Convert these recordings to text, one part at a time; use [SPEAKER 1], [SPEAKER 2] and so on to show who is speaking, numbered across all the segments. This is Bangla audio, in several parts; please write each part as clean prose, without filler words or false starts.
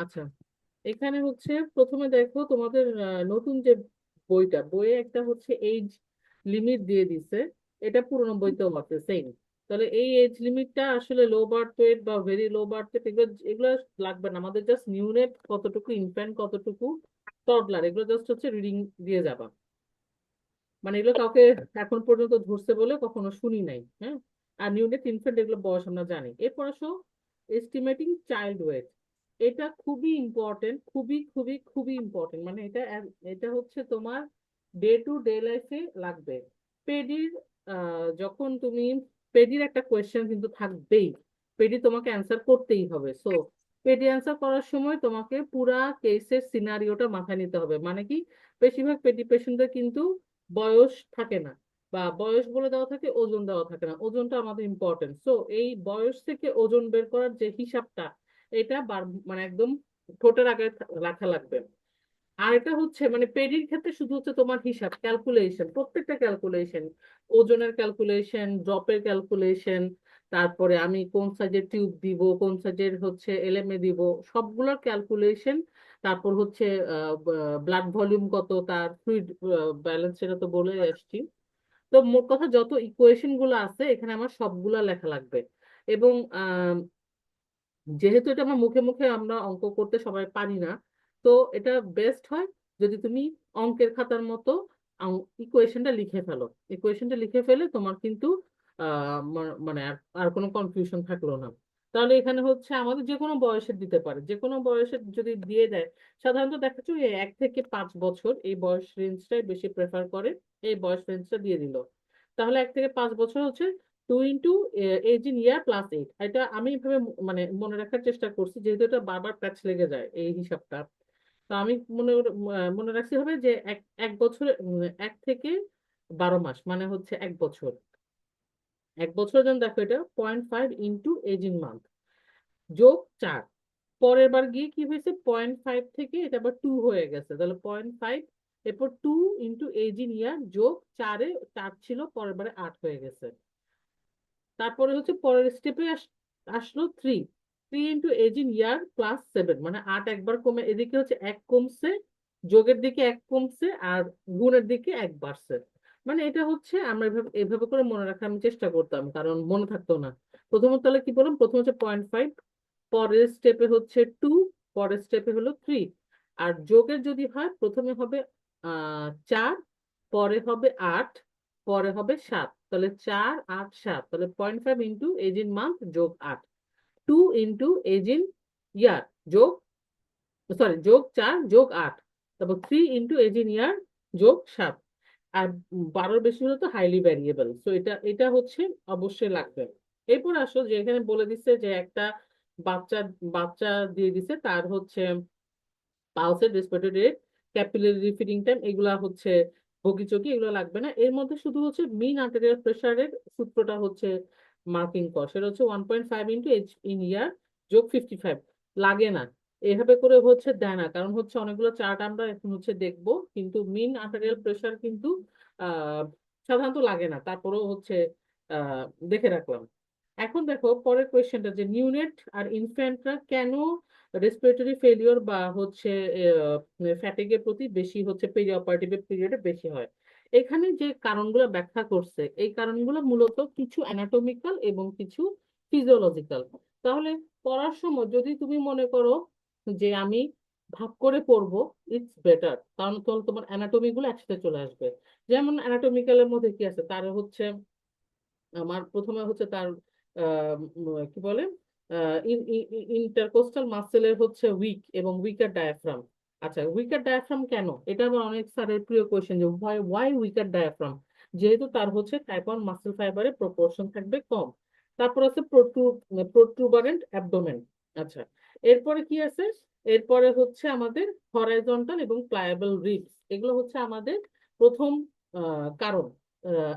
[SPEAKER 1] আচ্ছা, এখানে হচ্ছে প্রথমে দেখো তোমাদের নতুন যে বইয়ে একটা হচ্ছে এজ লিমিট দিয়ে দিছে। এটা পুরোনো বইতেও আছে সেম। তাহলে এই এজ লিমিটটা আসলে লো বার্থ ওয়েট বা ভেরি লো বার্থ ওয়েট এগুলো এগুলো লাগবে না আমাদের। জাস্ট নিউনেট কতটুকু, ইনফ্যান্ট কতটুকু, টডলার, এগুলো জাস্ট হচ্ছে রিডিং দিয়ে যাবা। মানে এগুলো কাউকে এখন পর্যন্ত ধরছে বলে কখনো শুনি নাই, হ্যাঁ। আর নিউনেট, ইনফ্যান্ট এগুলো বয়স আমরা জানি। এরপর আসো এস্টিমেটিং চাইল্ড ওয়েট। এটা খুবই ইম্পর্টেন্ট, খুবই খুবই খুবই ইম্পর্টেন্ট। মানে এটা এটা হচ্ছে তোমার ডে টু ডে লাইফে লাগবে। পেডির যখন তুমি পেডির একটা কোয়েশ্চেন কিন্তু থাকবেই, পেডি তোমাকে অ্যান্সার করতেই হবে। সো পেডি অ্যান্সার করার সময় তোমাকে পুরা কেসের সিনারিওটা মাথায় নিতে হবে। মানে কি, বেশিরভাগ পেডি পেশেন্টদের কিন্তু বয়স থাকে না, বা বয়স বলে দেওয়া থাকে, ওজন দেওয়া থাকে না। ওজনটা আমাদের ইম্পর্টেন্ট। সো এই বয়স থেকে ওজন বের করার যে হিসাবটা, এটা মানে একদম ঠোঁটের আগে রাখা লাগবে। আর এটা হচ্ছে মানে পেডির ক্ষেত্রে শুধু হচ্ছে তোমার হিসাব, ক্যালকুলেশন, প্রত্যেকটা ক্যালকুলেশন, ওজনের ক্যালকুলেশন, ড্রপের ক্যালকুলেশন, তারপরে আমি কোন সাইজের টিউব দিব, কোন সাইজের হচ্ছে এলএমএ দিব, সবগুলোর ক্যালকুলেশন। তারপর হচ্ছে ব্লাড ভলিউম কত, তার ফ্লুইড ব্যালেন্স, সেটা তো বলে আসছি। তো মোট কথা যত ইকুয়েশন গুলো আছে এখানে আমার সবগুলা লেখা লাগবে। এবং যেহেতু এটা আমার মুখে মুখে আমরা অঙ্ক করতে সবাই পারি না, তো এটা বেস্ট হয় যদি তুমি অঙ্কের খাতার মতো ইকুয়েশনটা লিখে ফেলো। ইকুয়েশনটা লিখে ফেলে তোমার কিন্তু মানে আর কোনো কনফিউশন থাকলো না। তাহলে এখানে হচ্ছে আমাদের যে কোনো বয়সের দিতে পারে, যে কোনো বয়সের যদি দিয়ে দেয়। সাধারণত দেখা যাচ্ছে ওই 1 থেকে 5 বছর এই বয়স রেঞ্জটাই বেশি প্রেফার করে। এই বয়স রেঞ্জটা দিয়ে দিল। তাহলে 1 থেকে 5 বছর হচ্ছে 2 into age in year plus 8। এটা আমি এভাবে মানে মনে রাখার চেষ্টা করছি, যেহেতু এটা বারবার প্যাচ লেগে যায় এই হিসাবটা। তো আমি মনে রাখছি হবে যে এক এক বছরে 1 থেকে 12 মাস মানে হচ্ছে 1 বছর। 1 বছরের জন্য দেখো এটা 0.5 ইন্টু এজ ইন মান্থ যোগ 4। পরের বার গিয়ে কি হয়েছে, 0.5 থেকে এটা আবার 2 হয়ে গেছে, তাহলে 0.5, এরপর 2 ইন্টু এজ ইন ইয়ার যোগ 4, 4 ছিল, পরের বারে 8 হয়ে গেছে। তারপরে হচ্ছে পরের স্টেপে আসলো 3। 3 into age in year plus 7, মানে 8 একবার কমে, এদিকে হচ্ছে 1 কমছে, যোগের দিকে 1 কমছে, আর গুণের দিকে 1 বাড়ছে। মানে এটা হচ্ছে আমরা এভাবে এভাবে করে মনে রাখার আমি চেষ্টা করতাম, কারণ মনে থাকতো না। প্রথমত তাহলে কি বললাম, প্রথম হচ্ছে 0.5, পরের স্টেপে হচ্ছে 2, পরের স্টেপে হলো 3। আর যোগের যদি হয় প্রথমে হবে 4, পরে হবে 8, পরে হবে 7। তাহলে 4, 8, 7, তাহলে 0.5 ইন্টু এজ ইন মান্থ যোগ 8, 2 ইন্টু এজ ইন ইয়ার যোগ, সরি, যোগ 4 যোগ 8, তারপর 3 ইন্টু এজ ইন ইয়ার যোগ 7। আর 12 বেশি হলে তো হাইলি ভ্যারিয়েবল, তো এটা এটা হচ্ছে অবশ্যই লাগবে। এরপর আসো যে এখানে বলে দিচ্ছে যে একটা বাচ্চা বাচ্চা দিয়ে দিছে, তার হচ্ছে পালসের respiratory rate, capillary feeding time, এগুলা হচ্ছে বগিচগি, এগুলো লাগবে না। এর মধ্যে শুধু হচ্ছে মিন আর্টেরিয়াল প্রেসারের সূত্রটা হচ্ছে মার্কিং কর, সেটা হচ্ছে 1.5 ইন্টু এজ ইন ইয়ার যোগ 55। লাগে না, এভাবে করে হচ্ছে দেয় না, কারণ হচ্ছে অনেকগুলো চার্ট আমরা এখন হচ্ছে দেখবো, কিন্তু মিন আর্টেরিয়াল প্রেসার কিন্তু আহ সাধারণত লাগে না, তারপরেও হচ্ছে আহ দেখে রাখলাম। এখন দেখো পরের কোয়েশ্চেনটা, যে নিউনেট আর ইনফ্যান্টরা কেন রেসপিরেটরি ফেলিওর বা হচ্ছে ফ্যাটিগের প্রতি বেশি হচ্ছে পেরি অপারেটিভ পিরিয়ডে বেশি হয়। এখানে যে কারণগুলো ব্যাখ্যা করছে, এই কারণগুলো মূলত কিছু অ্যানাটমিক্যাল এবং কিছু ফিজিওলজিক্যাল। তাহলে পড়ার সময় যদি তুমি মনে করো যে আমি ভাগ করে পড়বো, ইটস বেটার, কারণ তোমার অ্যানাটমি গুলো একসাথে চলে আসবে। যেমন অ্যানাটমিক্যালের মধ্যে কি আছে, তার হচ্ছে আমার প্রথমে হচ্ছে তার কি বলে ইন্টারকোস্টাল মাসেলের হচ্ছে উইক এবং উইকার ডায়াফ্রাম। আচ্ছা, উইকার ডায়াফ্রাম কেন, এটা আবার অনেক স্যারের প্রিয় কোয়েশ্চেন, যে ওয়াই উইকার ডায়াফ্রাম। যেহেতু তার হচ্ছে টাইপ 1 মাসেল ফাইবারের প্রপোর্শন থাকবে কম। তারপর আছে প্রোট্রুবারেন্ট অ্যাবডোমেন। আচ্ছা, এরপরে কি আছে, এরপরে হচ্ছে আমাদের হরাইজন্টাল এবং প্লায়েবল রিবস, এগুলো হচ্ছে আমাদের প্রথম কারণ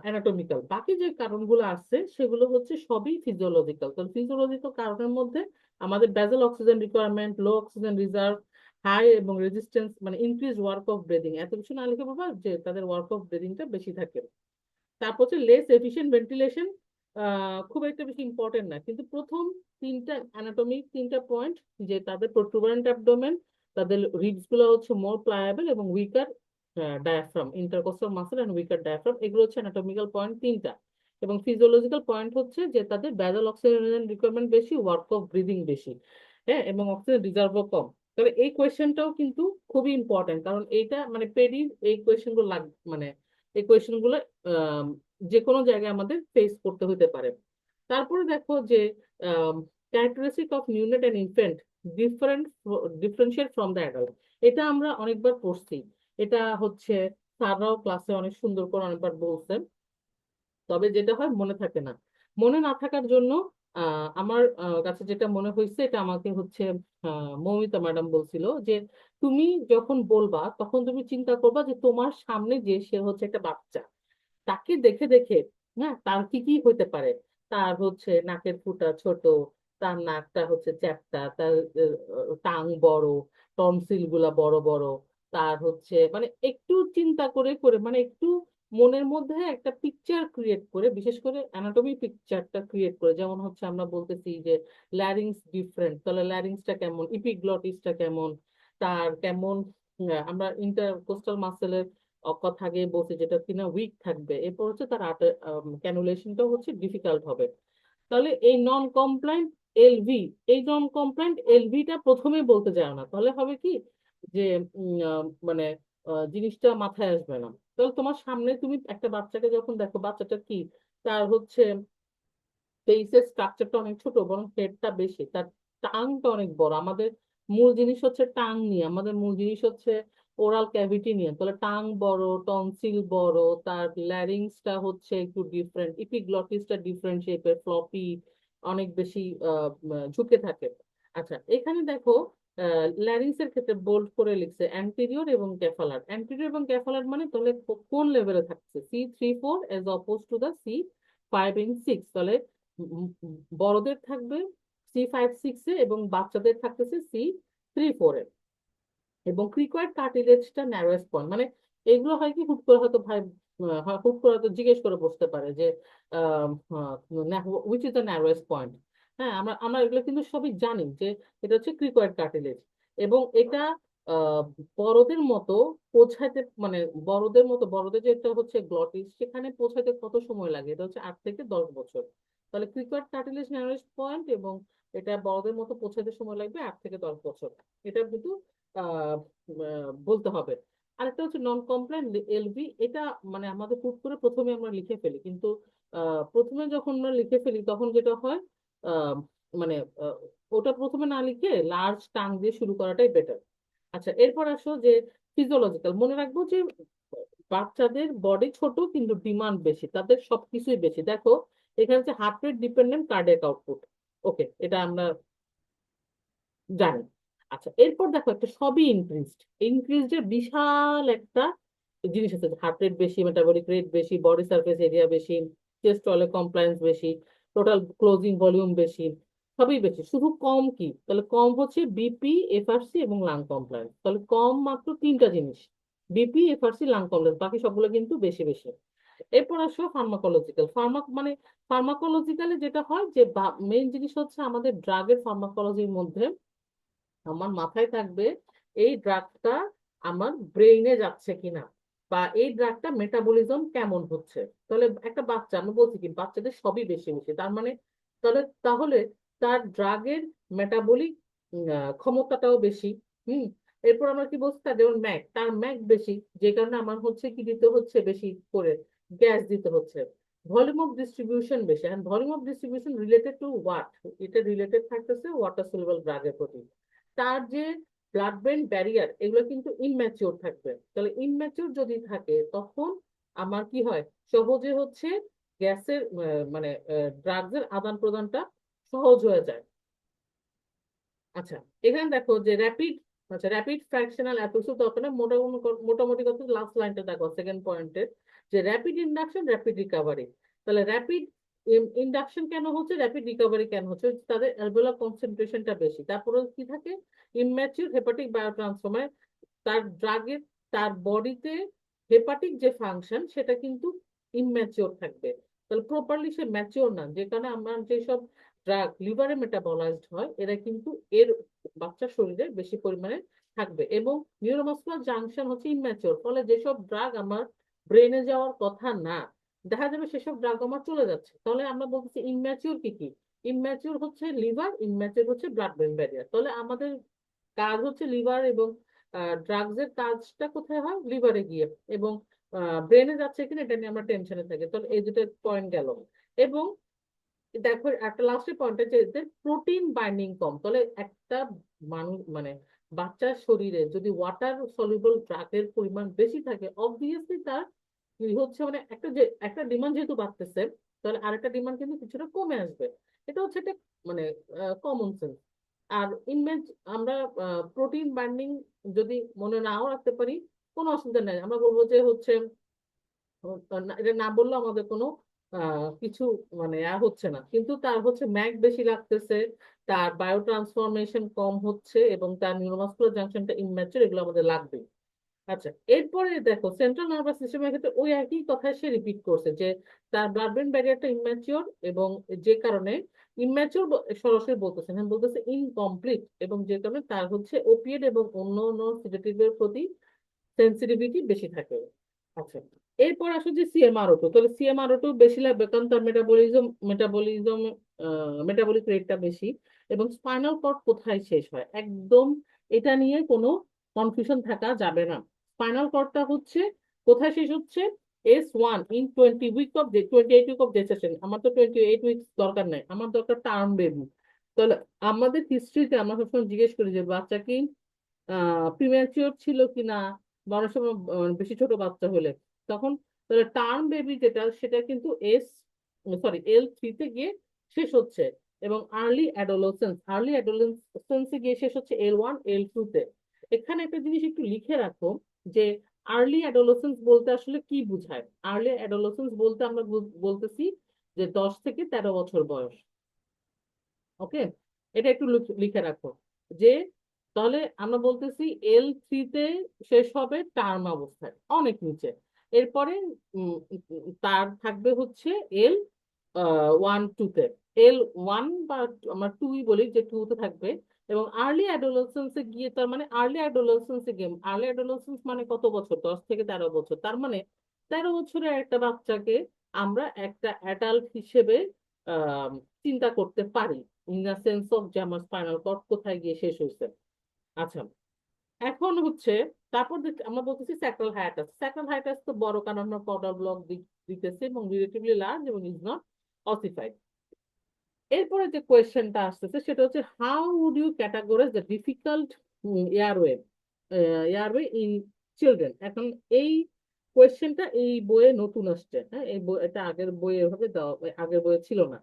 [SPEAKER 1] অ্যানাটমিক্যাল। বাকি যে কারণগুলো আছে সেগুলো হচ্ছে সবই ফিজিওলজিক্যাল। তো ফিজিওলজিক্যাল কারণের মধ্যে আমাদের বেজাল অক্সিজেন রিকোয়ারমেন্ট, লো অক্সিজেন রিজার্ভ, হাই এবং রেজিস্ট্যান্স, মানে ইনক্রিজ ওয়ার্ক অফ ব্রিদিং, এত কিছু না লিখে বাবা, যে তাদের ওয়ার্ক অফ ব্রিদিংটা বেশি থাকে। তারপর হচ্ছে লেস এফিশিয়েন্ট ভেন্টিলেশন, খুব একটা বেশি ইম্পর্টেন্ট না, কিন্তু প্রথম তিনটা পয়েন্ট, যে তাদের প্রোটুবারেন্ট অ্যাবডোমেন, তাদের রিবস গুলো হচ্ছে মোর প্লায়েবল এবং weaker diaphragm, intercostal muscle and weaker diaphragm, এগুলো হচ্ছে অ্যানাটমিক্যাল পয়েন্ট তিনটা। এবং ফিজিওলজিক্যাল পয়েন্ট হচ্ছে যে তাদের বেসাল অক্সিজেন রিকোয়ারমেন্ট বেশি, ওয়ার্ক অফ ব্রিদিং বেশি, হ্যাঁ, এবং অক্সিজেন রিজার্ভও কম। তবে এই কোয়েশ্চেনটাও কিন্তু খুবই ইম্পর্টেন্ট, কারণ এইটা মানে পেডির এই কোয়েশ্চেন গুলো মানে এই কোয়েশ্চেন গুলো যে কোনো জায়গায় আমাদের ফেস করতে হতে পারে। তারপরে দেখো যে characteristic of neonate and infant different differentiate from the adult, এটা আমরা অনেকবার পড়ছি। এটা হচ্ছে স্যাররাও ক্লাসে অনেক সুন্দর করে অনেকবার বলছেন, তবে যেটা হয় মনে থাকে না। মনে না থাকার জন্য আমার কাছে যেটা মনে হয়েছে, এটা আমাকে হচ্ছে মৌমিতা ম্যাডাম বলছিল যে তুমি যখন বলবা তখন তুমি চিন্তা করবা যে তোমার সামনে যে সে হচ্ছে একটা বাচ্চা, তাকে দেখে দেখে, হ্যাঁ, তার কি কি হতে পারে। তার হচ্ছে নাকের ফুটা ছোট, তার নাকটা হচ্ছে চ্যাপ্টা, তার টাং বড়, টনসিল গুলা বড় বড়, তার হচ্ছে মানে একটু চিন্তা করে করে মানে একটু মনের মধ্যে একটা পিকচার ক্রিয়েট করে, বিশেষ করে অ্যানাটমি পিকচারটা ক্রিয়েট করে, যেমন হচ্ছে আমরা বলতেছি যে ল্যারিংস ডিফারেন্ট, তাহলে ল্যারিংসটা কেমন, ইপিগ্লটিসটা কেমন, তার কেমন, আমরা ইন্টারকোস্টাল মাসেলের কথা আগে বলছি যেটা কিনা উইক থাকবে, এরপর হচ্ছে তার ক্যানুলেশনটাও হচ্ছে ডিফিকাল্ট হবে। তাহলে এই নন কমপ্লায়েন্ট এলভি, এই নন কমপ্লায়েন্ট এলভিটা প্রথমে বলতে যায় না, তাহলে হবে কি যে মানে জিনিসটা মাথায় আসবে না। তাহলে তোমার সামনে তুমি একটা বাচ্চাকে যখন দেখো, বাচ্চাটা কি, তার হচ্ছে ফেসের স্ট্রাকচারটা অনেক ছোট, বরং হেডটা বেশি, তার টাংটা অনেক বড়। আমাদের মূল জিনিস হচ্ছে টাং নিয়ে, আমাদের মূল জিনিস হচ্ছে ওরাল ক্যাভিটি নিয়ে, তাহলে টাং বড়, টনসিল বড়, তার ল্যারিংসটা হচ্ছে একটু ডিফারেন্ট, ইপিগ্লটিসটা ডিফারেন্ট শেপের, ফ্লপি, অনেক বেশি ঝুঁকে থাকে। আচ্ছা, এখানে দেখো ল্যারিংস এর ক্ষেত্রে বোল্ড করে লিখছে অ্যান্টেরিয়র এবং ক্যাফালার। অ্যান্টেরিয়র এবং ক্যাফালার মানে তাহলে কোন লেভেলে থাকছে, C3-4 as opposed to the C5 and 6। তাহলে বড়দের থাকবে C5-6 এ এবং বাচ্চাদের থাকতেছে C3-4 এ। এবং ক্রিকয়েড কার্টিলেজটা ন্যারোয়েস্ট পয়েন্ট, মানে এগুলো হয় কি হুট করে হয়তো ভাই হুট করে হয়তো জিজ্ঞেস করে বসতে পারে যে উইচ ইজ দ্য ন্যারোয়েস্ট পয়েন্ট। হ্যাঁ, আমরা আমরা এগুলো কিন্তু সবই জানি যে এটা হচ্ছে ক্রিকয়েড কার্টিলেজ। এবং এটা আহ, বড়দের মতো পৌঁছাইতে, মানে বড়দের যেটা হচ্ছে গ্লটিস, সেখানে পৌঁছাইতে কত সময় লাগে, এটা হচ্ছে 8 থেকে 10 বছর। তাহলে ক্রিকয়েড কার্টিলেজ ন্যারোয়েস্ট পয়েন্ট, এবং এটা বড়দের মতো পৌঁছাইতে সময় লাগবে 8 থেকে 10 বছর। এটা কিন্তু আহ বলতে হবে। আরেকটা হচ্ছে নন কমপ্লায়েন্ট এলভি, এটা মানে আমাদের হুট করে প্রথমে আমরা লিখে ফেলি, কিন্তু প্রথমে যখন আমরা লিখে ফেলি তখন যেটা হয় আহ, মানে ওটা প্রথমে না লিখে লার্জ টাং দিয়ে শুরু করাটাই বেটার। আচ্ছা, এরপর আসো যে ফিজিওলজিক্যাল, মনে রাখবো যে বাচ্চাদের বডি ছোট কিন্তু ডিমান্ড বেশি, তাদের সবকিছুই বেশি। দেখো এখানে হচ্ছে heart rate dependent cardiac output, okay, এটা আমরা জানি। আচ্ছা, এরপর দেখো একটা সবই ইনক্রিজড এর বিশাল একটা জিনিস আছে, হার্ট রেট বেশি, মেটাবলিক রেট বেশি, বডি সারফেস এরিয়া বেশি, চেস্ট ওয়ালে কমপ্লায়েন্স বেশি, টোটাল ক্লোজিং ভলিউম বেশি, সবই বেশি। শুধু কম কি, তাহলে কম হচ্ছে বিপি, এফআরসি এবং লাং কমপ্লায়েন্স। তাহলে কম মাত্র তিনটা জিনিস, বিপি, এফআরসি, লাং কমপ্লায়েন্স, বাকি সবগুলো কিন্তু বেশি বেশি। এরপর আসো ফার্মাকোলজিক্যাল। মানে ফার্মাকোলজিক্যালে যেটা হয় যে মেইন জিনিস হচ্ছে আমাদের ড্রাগের ফার্মাকোলজির মধ্যে আমার মাথায় থাকবে এই ড্রাগটা আমার ব্রেইনে যাচ্ছে কিনা, বা এই ড্রাগটা মেটাবলিজম কেমন হচ্ছে। তাহলে একটা বাচ্চা, আমি বলছি কি বাচ্চাদের সবই বেশি বেশি, তার মানে তাহলে তার ড্রাগের মেটাবলিক ক্ষমতাটাও বেশি। হুম। এরপর আমরা কি বলছি, তার যেমন তার ম্যাক বেশি, যে কারণে আমার হচ্ছে কি দিতে হচ্ছে বেশি করে, গ্যাস দিতে হচ্ছে। ভলিউম অফ ডিস্ট্রিবিউশন বেশি, and volume of distribution related to what, এটা রিলেটেড থাকতেছে ওয়াটার সলিউবল ড্রাগের প্রতি। তার যে ব্লাড ব্রেন ব্যারিয়ার, এগুলো কিন্তু ইনম্যাচিওর থাকবে। তাহলে ইনম্যাচিওর যদি থাকে তখন আমার কি হয়, সহজে হচ্ছে গ্যাসের মানে ড্রাগসের আদান প্রদানটা সহজ হয়ে যায়। আচ্ছা, এখানে দেখো যে র্যাপিড, আচ্ছা র্যাপিড ফ্র্যাকশনাল এত কিছু দরকার নেই, মোটামুটি মোটামুটি কথা লাস্ট লাইনটা দেখো সেকেন্ড পয়েন্টের, যে র্যাপিড ইন্ডাকশন, র্যাপিড রিকভারি। তাহলে র্যাপিড ইন্ডাকশন কেন হচ্ছে, র্যাপিড রিকভারি কেন হচ্ছে, তাদের অ্যালভিওলার কনসেন্ট্রেশনটা বেশি। তারপরে কি থাকে, ইমম্যাচিউর হেপাটিক বায়োট্রান্সফর্মার, তার ড্রাগের, তার বডিতে হেপাটিক যে ফাংশন সেটা কিন্তু ইমম্যাচিওর থাকবে। তাহলে প্রপারলি সে ম্যাচিওর না, যে কারণে আমরা যেসব ড্রাগ লিভারে মেটাবলাইজড হয় এরা কিন্তু এর বাচ্চার শরীরে বেশি পরিমাণে থাকবে, এবং নিউরোমাসকুলার জাংশন হচ্ছে ইম্যাচিওর, ফলে যেসব ড্রাগ আমার ব্রেনে যাওয়ার কথা না, দেখা যাবে সেসব ড্রাগ আমার চলে যাচ্ছে। তাহলে আমরা বলতেছি ইম্যাচিওর কি কি, ইম্যাচিওর হচ্ছে লিভার, ইম্যাচিওর হচ্ছে ব্লাড ব্রেন ব্যারিয়ার। তাহলে আমাদের কাজ হচ্ছে লিভার, এবং ড্রাগস এর কাজটা কোথায় হয়, লিভারে গিয়ে, এবং ব্রেনে যাচ্ছে কিনা এটা নিয়ে আমরা টেনশনে থাকি। তাহলে এই দুটো পয়েন্ট গেল। এবং দেখো একটা লাস্টের পয়েন্ট যে প্রোটিন বাইন্ডিং কম, তাহলে একটা মানুষ মানে বাচ্চার শরীরে যদি ওয়াটার সলিউবল ড্রাগের পরিমাণ বেশি থাকে, অবভিয়াসলি তার কি হচ্ছে, মানে একটা যে একটা ডিমান্ড যেহেতু বাড়তেছে, তাহলে আরেকটা ডিমান্ড কিন্তু কিছুটা কমে আসবে। এটা হচ্ছে একটা মানে কমন সেন্স। আর ইমেজ আমরা প্রোটিন বাইন্ডিং যদি মনে নাও রাখতে পারি, কোনো অসুবিধা নেই, আমরা বলবো যে হচ্ছে এটা না বললে আমাদের কোনো কিছু মানে হচ্ছে না, কিন্তু তার হচ্ছে ম্যাগ বেশি লাগতেছে, তার বায়ো ট্রান্সফরমেশন কম হচ্ছে, এবং তার নিউরোমাসকুলার জাংশনটা ইম্যাচুর, এগুলো আমাদের লাগবে। আচ্ছা, এরপরে দেখো সেন্ট্রাল নার্ভাস সিস্টেমের ক্ষেত্রে ওই একই কথা সে রিপিট করছে যে তার ব্লাড ব্রেন ব্যারিয়ারটা ইম্যাচিওর, এবং যে কারণে ইম্যাচিওর, সরাসরি বলতেছে হ্যাঁ বলতেছে ইনকমপ্লিট, এবং যে কারণে তার হচ্ছে ওপিয়েড এবং অন্য অন্য সিডেটিভের প্রতি সেন্সিটিভিটি বেশি থাকে। আচ্ছা, এরপর আসো যে সিএমআরও2, তাহলে সিএমআরও2 বেশি লাগবে কারণ তার মেটাবলিক রেটটা বেশি। এবং স্পাইনাল কর্ড কোথায় শেষ হয়, একদম এটা নিয়ে কোনো কনফিউশন থাকা যাবে না। স্পাইনাল কর্ডটা হচ্ছে কোথায় শেষ হচ্ছে, S1 in 28 week of gestation. আমার তো 28 উইকস দরকার নাই, আমার দরকার টার্ম বেবি। তাহলে আমাদের হিস্ট্রিতে আমরা সবসময় জিজ্ঞেস করি যে বাচ্চা কি প্রিম্যাচিওর ছিল কিনা, বা অনেক সময় বেশি ছোট বাচ্চা হলে তখন, তাহলে টার্ম বেবি যেটা সেটা কিন্তু L3-তে গিয়ে শেষ হচ্ছে, এবং আর্লি অ্যাডোলেসেন্সে গিয়ে শেষ হচ্ছে L1 L2-তে। এখানে একটা জিনিস একটু লিখে রাখো যে আর্লি অ্যাডোলেসেন্স বলতে আসলে কি বোঝায়। আর্লি অ্যাডোলেসেন্স বলতে আমরা বলতেছি যে 10 থেকে 13 বছর বয়স। ওকে, এটা একটু লিখে রাখো যে তাহলে আমরা বলতেছি L3-তে শেষ হবে টার্ম অবস্থায়, অনেক নিচে। এরপরে তার থাকবে হচ্ছে L1 2-তে, L1 বা আমরা টুই বলি, যে টুতে থাকবে। এবং আর্লি অ্যাডোলেসেন্স মানে কত বছর, 10 থেকে 13 বছর। তার মানে 13 বছরের একটা বাচ্চাকে আমরা একটা অ্যাডাল্ট হিসেবে আহ চিন্তা করতে পারি, ইন দ্য সেন্স অফ যে আমার স্পাইনাল কর্ড কোথায় গিয়ে শেষ হয়েছে। আচ্ছা, এখন হচ্ছে তারপর আমরা বলতেছি স্যাক্রাল হায়াটাস। স্যাক্রাল হায়াটাস তো বড়, কারণ আমরা কর্ডাল ব্লক দিতেছি, এবং রিলেটিভলি লার্জ, এবং ইজ নট অসিফাইড। এরপরে যে কোয়েশ্চেনটা আসতেছে সেটা হচ্ছে how would you categorise the difficult airway airway in children. এখন এই কোয়েশ্চেনটা এই বইয়ে নতুন আসছে, হ্যাঁ এই বই, এটা আগের বইয়ে এভাবে দেওয়া, আগের বইয়ে ছিল না।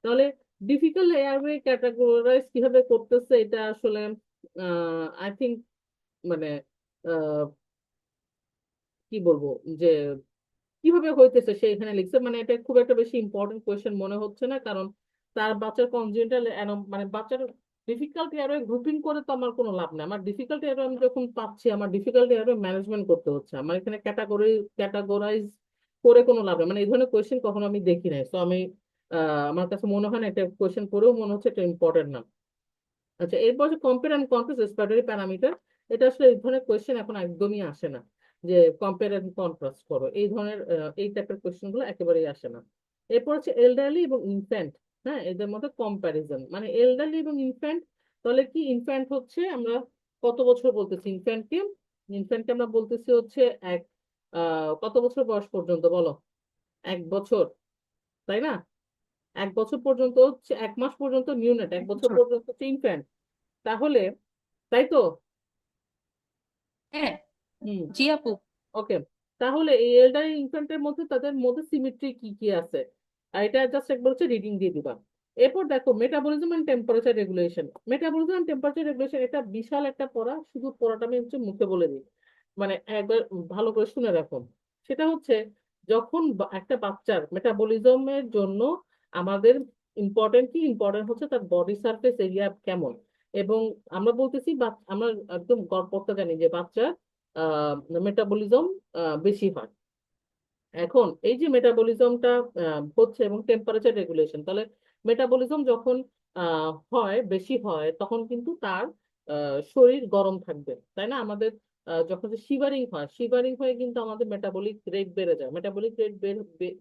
[SPEAKER 1] তাহলে ডিফিকাল্ট এয়ারওয়ে ক্যাটাগরাইজ কিভাবে করতেছে, এটা আসলে আই থিঙ্ক মানে আহ, কি বলবো, যে কিভাবে হইতেছে সে এখানে লিখছে, মানে এটা খুব একটা বেশি ইম্পর্টেন্ট কোয়েশ্চেন মনে হচ্ছে না, কারণ তার বাচ্চার কনজেনিটাল মানে বাচ্চার ডিফিকাল্টি এরর গ্রুপিং করে তো আমার কোনো লাভ নেই। আমার ডিফিকাল্টি এরর আমি যখন পাচ্ছি, আমার ডিফিকাল্টি এরর ম্যানেজমেন্ট করতে হচ্ছে, আমার এখানে ক্যাটাগরাইজ করে কোনো লাভ নেই। মানে এই ধরনের কোয়েশ্চেন কখনো আমি দেখি নাই, তো আমি আমার কাছে মনে হয় না এটা কোয়েশ্চেন করেও মনে হচ্ছে এটা ইম্পর্টেন্ট না। আচ্ছা, এরপর যে compare and contrast respiratory parameter, এটা আসলে এই ধরনের কোয়েশ্চেন এখন একদমই আসে না, যে কম্পেয়ার অ্যান্ড কন্ট্রাস্ট করো, এই ধরনের এই টাইপের কোয়েশ্চেন গুলো একেবারেই আসে না। এরপর হচ্ছে এলডারলি এবং ইনফ্যান্ট, হ্যাঁ এদের মধ্যে কম্প্যারিজন, মানে এলডারলি এবং ইনফ্যান্ট, তাহলে কি ইনফ্যান্ট হচ্ছে আমরা কত বছর বলতেছি ইনফ্যান্টকে, ইনফ্যান্টকে আমরা বলতেছি হচ্ছে এক কত বছর বয়স পর্যন্ত বলো, 1 বছর, তাই না? 1 বছর পর্যন্ত হচ্ছে 1 মাস পর্যন্ত নিউনেট, 1 বছর
[SPEAKER 2] বছর।
[SPEAKER 1] পর্যন্ত হচ্ছে ইনফ্যান্ট। তাহলে তাই তো?
[SPEAKER 2] হ্যাঁ।
[SPEAKER 1] হুম।
[SPEAKER 2] জি আপু।
[SPEAKER 1] ওকে, তাহলে এই এল্ডার ইনফ্যান্টের মধ্যে তাদের মধ্যে সিমেট্রি কি কি আছে, আর এটা জাস্ট একবার হচ্ছে রিডিং দিয়ে দিবা। এরপর দেখো metabolism and temperature regulation. Metabolism and temperature regulation এটা বিশাল একটা পড়া, শুধু পড়াটা আমি হচ্ছে মুখে বলে দিই, মানে একবার ভালো করে শুনে রাখুন। সেটা হচ্ছে যখন একটা বাচ্চার মেটাবলিজমের জন্য আমাদের ইম্পর্টেন্ট কি, ইম্পর্টেন্ট হচ্ছে তার বডি সারফেস এরিয়া কেমন। এবং আমরা বলতেছি আমরা একদম গড়পড়তা জানি যে বাচ্চার মেটাবলিজম বেশি হয়। এখন এই যে মেটাবলিজমটা হচ্ছে এবং টেম্পারেচার রেগুলেশন, তাহলে মেটাবলিজম যখন হয়, বেশি হয়, তখন কিন্তু তার শরীর গরম থাকবে, তাই না? আমাদের যখন শিভারিং হয়, শিভারিং হয়ে কিন্তু আমাদের মেটাবলিক রেট বেড়ে যায়, মেটাবলিক রেট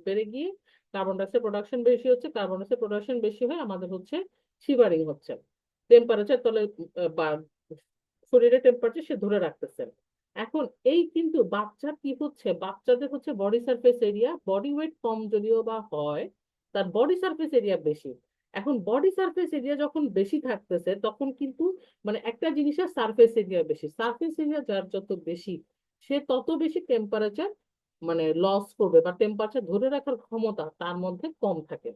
[SPEAKER 1] বেড়ে গিয়ে কার্বন ডাইঅক্সাইড প্রোডাকশন বেশি হচ্ছে, কার্বন ডাইঅক্সাইড প্রোডাকশন বেশি হয়ে আমাদের হচ্ছে শিভারিং হচ্ছে, টেম্পারেচার তলে বা শরীরের টেম্পারেচার সে ধরে রাখতেছে। এখন এই কিন্তু বাচ্চার কি হচ্ছে, বাচ্চাদের হচ্ছে body surface area, body weight কম যদিও বা হয়, তার বডি সারফেস এরিয়া বেশি। এখন বডি সারফেস এরিয়া যখন বেশি থাকতেছে, তখন কিন্তু মানে একটা জিনিসের সারফেস এরিয়া বেশি, সারফেস এরিয়া যার যত বেশি, সে তত বেশি টেম্পারেচার মানে লস করবে, বা টেম্পারেচার ধরে রাখার ক্ষমতা তার মধ্যে কম থাকে।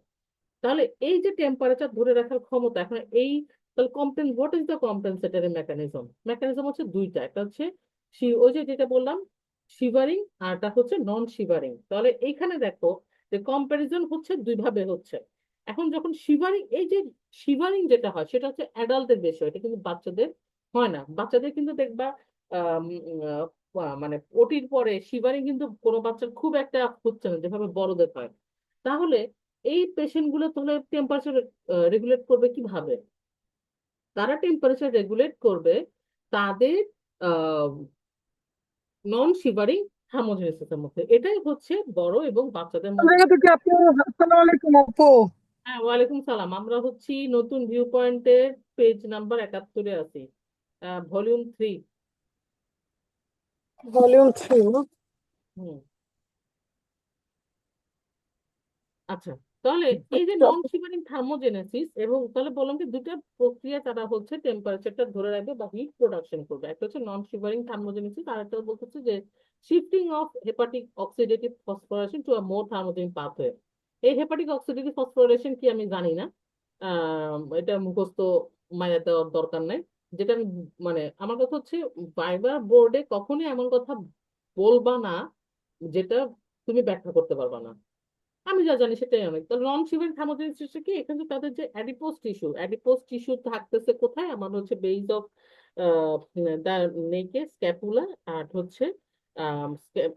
[SPEAKER 1] তাহলে এই যে টেম্পারেচার ধরে রাখার ক্ষমতা, এখন এই তাহলে what is the compensatory mechanism? Mechanism হচ্ছে দুইটা, একটা হচ্ছে ওই যে যেটা বললাম শিভারিং, আর একটা হচ্ছে নন শিভারিং। তাহলে এইখানে দেখো যে কম্পারিজন হচ্ছে দুই ভাবে হচ্ছে। এখন যখন শিভারিং, এই যে শিভারিং যেটা হয় সেটা হচ্ছে অ্যাডাল্টদের বেশি হয়, এটা কিন্তু বাচ্চাদের হয় না। বাচ্চাদের কিন্তু দেখবা আহ, মানে ওটির পরে শিভারিং কিন্তু কোনো বাচ্চার খুব একটা হচ্ছে না যেভাবে বড়দের হয়। তাহলে এই পেশেন্ট গুলো তাহলে টেম্পারেচার রেগুলেট করবে কিভাবে? তারা টেম্পারেচার রেগুলেট করবে তাদের নন শিভারিং থার্মোজেনেসিসের মধ্যে। এটাই হচ্ছে বড় এবং বাচ্চাদের মধ্যে।
[SPEAKER 3] জায়গা থেকে আপু, আসসালামু আলাইকুম আপু।
[SPEAKER 1] হ্যাঁ, ওয়ালাইকুম সালাম। আমরা হচ্ছি নতুন ভিউ পয়েন্টের পেজ নাম্বার 71-এ আছি, ভলিউম 3।
[SPEAKER 3] ভলিউম 3।
[SPEAKER 1] হুম। আচ্ছা, তাহলে এই যে নন শিভারিং থার্মোজেনেসিস, এবং তাহলে বললাম যে দুটো প্রক্রিয়া তারা হচ্ছে টেম্পারেচারটা ধরে রাখবে বা হিট প্রোডাকশন করবে। একটা হচ্ছে নন শিভারিং থার্মোজেনেসিস, আর একটা বলতেছে যে shifting of hepatic oxidative phosphorylation to a more thermogenic pathway. এই হেপাটিক অক্সিডেটিভ ফসফোরাইলেশন কি আমি জানি না, এটা মুখস্থ মায়া দেওয়ার দরকার নাই। যেটা মানে আমার কথা হচ্ছে, ভাইবা বোর্ডে কখনোই এমন কথা বলবা না যেটা তুমি ব্যাখ্যা করতে পারবা না। আমি যা জানি সেটাই অনেক। তো নন শিভারিং থার্মোজেনিসিস কি, এখানে তাদের যে অ্যাডিপোজ টিস্যু থাকতেছে কোথায়, আমার হচ্ছে বেস অফ দা নেকে, স্ক্যাপুলা, আর হচ্ছে